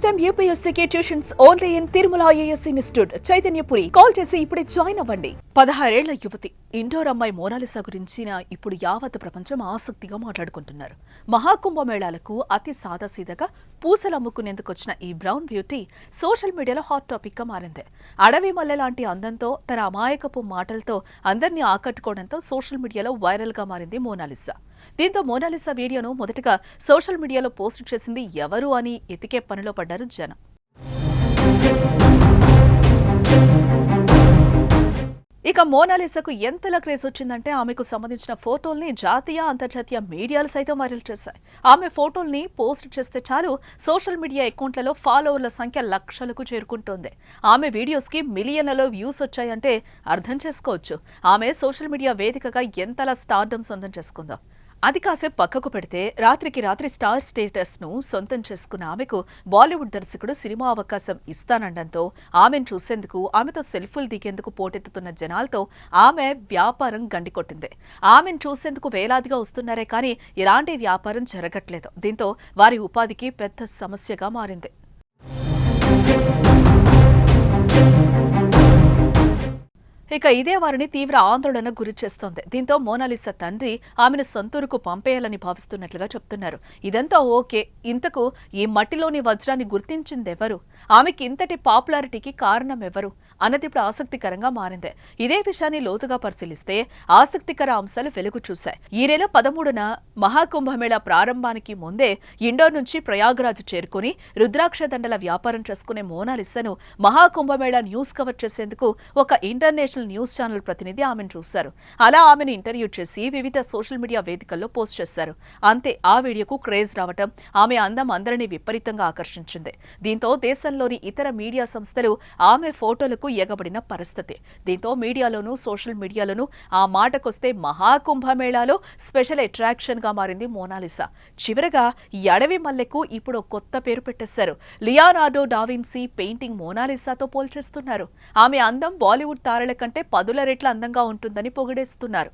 Time యూపీఎస్సీకి tuitions only in Tirumala IAS institute Chaitanyapuri. Call చేసి ఇప్పుడే జాయిన్ అవ్వండి. 16 ఏళ్ల యువతి ఇండోర్ అమ్మాయి మోనాలిసా గురించిన ఇప్పుడు యావత్ ప్రపంచం ఆసక్తిగా మాట్లాడుకుంటున్నారు. మహాకుంభమేళాలకు అతి సాదాసీదగా పూసలు అమ్ముకునేందుకు వచ్చిన ఈ బ్రౌన్ బ్యూటీ సోషల్ మీడియాలో హాట్ టాపిక్ గా మారింది. అడవి మల్లె లాంటి అందంతో తన అమాయకపు మాటలతో అందరినీ ఆకట్టుకోవడంతో సోషల్ మీడియాలో వైరల్ గా మారింది మోనాలిసా. దీంతో మోనాలిసా వీడియోను మొదటగా సోషల్ మీడియాలో పోస్ట్ చేసింది ఎవరు అని ఎతికే పనిలో పడ్డారు జనం. ఇక మోనాలిసాకు ఎంతలా క్రేజ్ వచ్చిందంటే ఆమెకు సంబంధించిన ఫోటోల్ని జాతీయ అంతర్జాతీయ మీడియాలు సైతం వైరల్ చేశాయి. ఆమె ఫోటోల్ని పోస్ట్ చేస్తే చాలు సోషల్ మీడియా అకౌంట్లలో ఫాలోవర్ల సంఖ్య లక్షలకు చేరుకుంటోంది. ఆమె వీడియోస్కి మిలియన్లలో వ్యూస్ వచ్చాయంటే అర్థం చేసుకోవచ్చు ఆమె సోషల్ మీడియా వేదికగా ఎంతలా స్టార్డమ్ సొంతం చేసుకుందో. అది కాసేపు పక్కకు పెడితే రాత్రికి రాత్రి స్టార్ స్టేటస్ ను సొంతం చేసుకున్న ఆమెకు బాలీవుడ్ దర్శకుడు సినిమా అవకాశం ఇస్తానండంతో ఆమెను చూసేందుకు ఆమెతో సెల్ఫీలు దిగేందుకు పోటెత్తుతున్న జనాలతో ఆమె వ్యాపారం గండికొట్టింది. ఆమెను చూసేందుకు వేలాదిగా వస్తున్నారే కానీ ఎలాంటి వ్యాపారం జరగట్లేదు. దీంతో వారి ఉపాధికి పెద్ద సమస్యగా మారింది. ఇక ఇదే వారిని తీవ్ర ఆందోళన గురి చేస్తోంది. దీంతో మోనాలిసా తండ్రి ఆమెను సొంతూరుకు పంపేయాలని భావిస్తున్నట్లుగా చెప్తున్నారు. ఇదంతా ఓకే, ఇంతకు ఈ మట్టిలోని వజ్రాన్ని గుర్తించిందెవరు, ఆమెకి ఇంతటి పాపులారిటీకి కారణం ఎవరు అన్నది ఇప్పుడు ఆసక్తికరంగా మారింది. ఇదే విషయాన్ని లోతుగా పరిశీలిస్తే ఆసక్తికర అంశాలు వెలుగు చూశాయి. ఈ నెల 13న మహాకుంభమేళా ప్రారంభానికి ముందే ఇండోర్ నుంచి ప్రయాగ్రాజ్ చేరుకుని రుద్రాక్ష దండల వ్యాపారం చేసుకునే మోనాలిసాను మహాకుంభమేళా న్యూస్ కవర్ చేసేందుకు ఒక ఇంటర్నేషనల్ న్యూస్ ఛానల్ ప్రతినిధి ఆమెను చూశారు. అలా ఆమెను ఇంటర్వ్యూ చేసి వివిధ సోషల్ మీడియా వేదికల్లో పోస్ట్ చేశారు. అంతే, ఆ వీడియోకు క్రేజ్ రావటం, ఆమె అందం అందరినీ విపరీతంగా ఆకర్షించింది. దీంతో దేశంలోని ఇతర మీడియా సంస్థలు ఆమె ఫోటోలకు ఎగబడిన పరిస్థితి. దీంతో మీడియాలోనూ సోషల్ మీడియాలోనూ ఆ మాటకొస్తే మహాకుంభమేళాలో స్పెషల్ అట్రాక్షన్ గా మారింది మోనాలిసా. చివరగా ఈ అడవి మల్లెకు ఇప్పుడు కొత్త పేరు పెట్టేశారు. లియోనార్డో డావిన్సీ పెయింటింగ్ మోనాలిసాతో పోల్చేస్తున్నారు. ఆమె అందం బాలీవుడ్ తారల కంటే 10 రెట్ల అందంగా ఉంటుందని పొగిడేస్తున్నారు.